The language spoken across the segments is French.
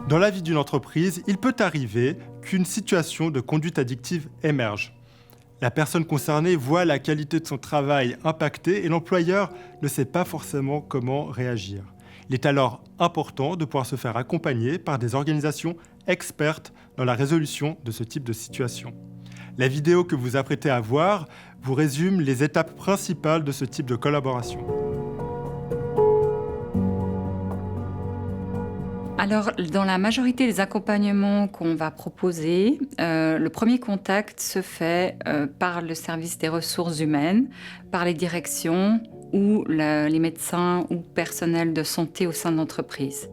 Dans la vie d'une entreprise, il peut arriver qu'une situation de conduite addictive émerge. La personne concernée voit la qualité de son travail impactée et l'employeur ne sait pas forcément comment réagir. Il est alors important de pouvoir se faire accompagner par des organisations expertes dans la résolution de ce type de situation. La vidéo que vous apprêtez à voir vous résume les étapes principales de ce type de collaboration. Alors, dans la majorité des accompagnements qu'on va proposer, le premier contact se fait par le service des ressources humaines, par les directions ou les médecins ou personnels de santé au sein de l'entreprise.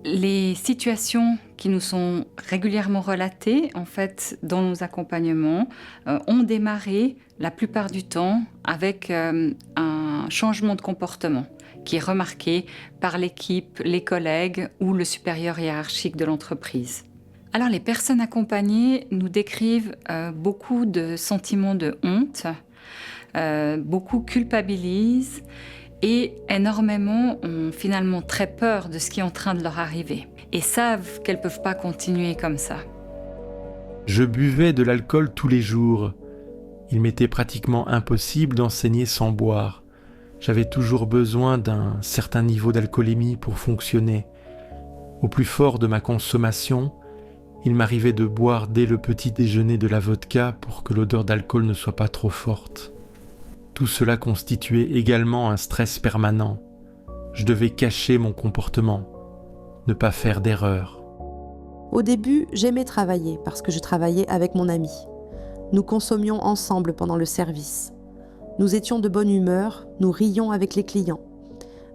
Les situations qui nous sont régulièrement relatées, en fait, dans nos accompagnements, ont démarré la plupart du temps avec un changement de comportement qui est remarqué par l'équipe, les collègues ou le supérieur hiérarchique de l'entreprise. Alors, les personnes accompagnées nous décrivent beaucoup de sentiments de honte, beaucoup culpabilisent et énormément ont finalement très peur de ce qui est en train de leur arriver et savent qu'elles ne peuvent pas continuer comme ça. Je buvais de l'alcool tous les jours. Il m'était pratiquement impossible d'enseigner sans boire. J'avais toujours besoin d'un certain niveau d'alcoolémie pour fonctionner. Au plus fort de ma consommation, il m'arrivait de boire dès le petit déjeuner de la vodka pour que l'odeur d'alcool ne soit pas trop forte. Tout cela constituait également un stress permanent. Je devais cacher mon comportement, ne pas faire d'erreur. Au début, j'aimais travailler parce que je travaillais avec mon ami. Nous consommions ensemble pendant le service. Nous étions de bonne humeur, nous rions avec les clients.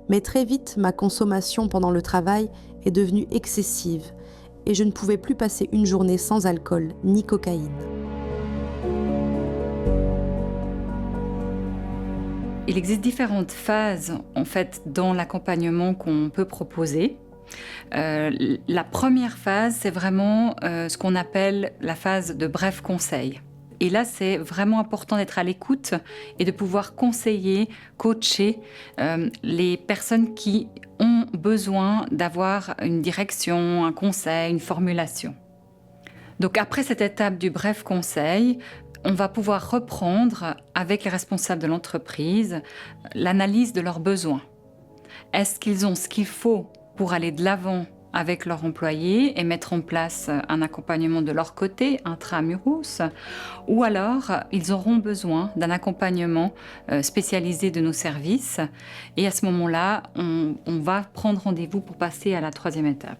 Mais très vite, ma consommation pendant le travail est devenue excessive et je ne pouvais plus passer une journée sans alcool ni cocaïne. Il existe différentes phases, en fait, dans l'accompagnement qu'on peut proposer. La première phase, c'est vraiment ce qu'on appelle la phase de bref conseil. Et là, c'est vraiment important d'être à l'écoute et de pouvoir conseiller, coacher les personnes qui ont besoin d'avoir une direction, un conseil, une formulation. Donc après cette étape du bref conseil, on va pouvoir reprendre avec les responsables de l'entreprise l'analyse de leurs besoins. Est-ce qu'ils ont ce qu'il faut pour aller de l'avant avec leurs employés et mettre en place un accompagnement de leur côté, intramuros, ou alors ils auront besoin d'un accompagnement spécialisé de nos services et à ce moment-là, on va prendre rendez-vous pour passer à la troisième étape.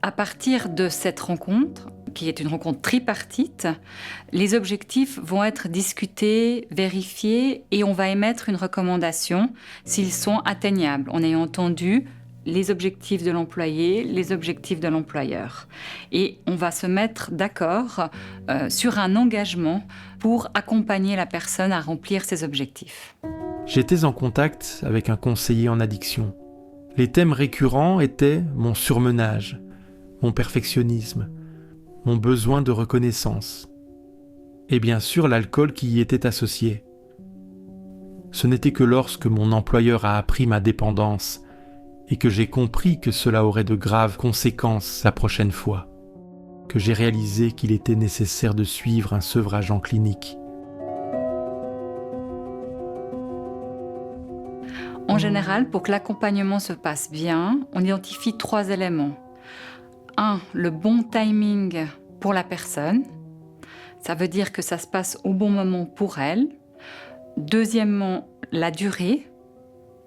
À partir de cette rencontre, qui est une rencontre tripartite, les objectifs vont être discutés, vérifiés et on va émettre une recommandation s'ils sont atteignables en ayant entendu les objectifs de l'employé, les objectifs de l'employeur. Et on va se mettre d'accord sur un engagement pour accompagner la personne à remplir ses objectifs. J'étais en contact avec un conseiller en addiction. Les thèmes récurrents étaient mon surmenage, mon perfectionnisme, mon besoin de reconnaissance et bien sûr l'alcool qui y était associé. Ce n'était que lorsque mon employeur a appris ma dépendance et que j'ai compris que cela aurait de graves conséquences la prochaine fois, que j'ai réalisé qu'il était nécessaire de suivre un sevrage en clinique. En général, pour que l'accompagnement se passe bien, on identifie 3 éléments. 1, le bon timing pour la personne. Ça veut dire que ça se passe au bon moment pour elle. Deuxièmement, la durée.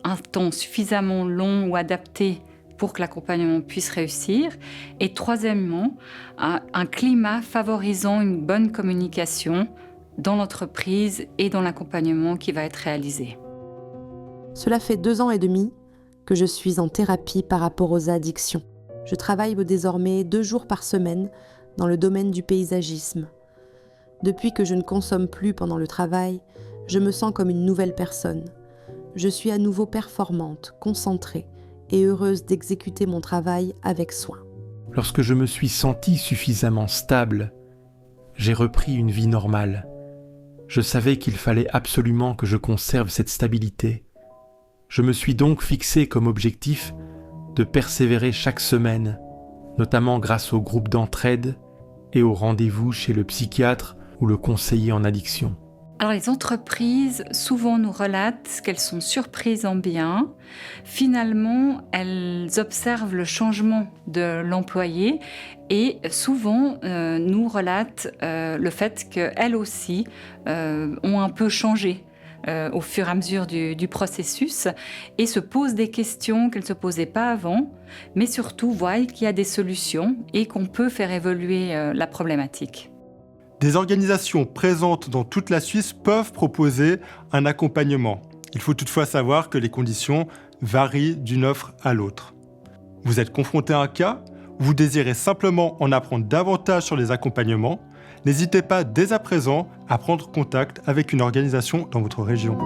Un temps suffisamment long ou adapté pour que l'accompagnement puisse réussir. Et troisièmement, un climat favorisant une bonne communication dans l'entreprise et dans l'accompagnement qui va être réalisé. Cela fait 2 ans et demi que je suis en thérapie par rapport aux addictions. Je travaille désormais 2 jours par semaine dans le domaine du paysagisme. Depuis que je ne consomme plus pendant le travail, je me sens comme une nouvelle personne. Je suis à nouveau performante, concentrée et heureuse d'exécuter mon travail avec soin. Lorsque je me suis sentie suffisamment stable, j'ai repris une vie normale. Je savais qu'il fallait absolument que je conserve cette stabilité. Je me suis donc fixé comme objectif de persévérer chaque semaine, notamment grâce au groupe d'entraide et au rendez-vous chez le psychiatre ou le conseiller en addiction. Alors les entreprises souvent nous relatent qu'elles sont surprises en bien. Finalement, elles observent le changement de l'employé et souvent nous relatent le fait qu'elles aussi ont un peu changé au fur et à mesure du processus et se posent des questions qu'elles ne se posaient pas avant, mais surtout voient qu'il y a des solutions et qu'on peut faire évoluer la problématique. Des organisations présentes dans toute la Suisse peuvent proposer un accompagnement. Il faut toutefois savoir que les conditions varient d'une offre à l'autre. Vous êtes confronté à un cas, vous désirez simplement en apprendre davantage sur les accompagnements, n'hésitez pas dès à présent à prendre contact avec une organisation dans votre région.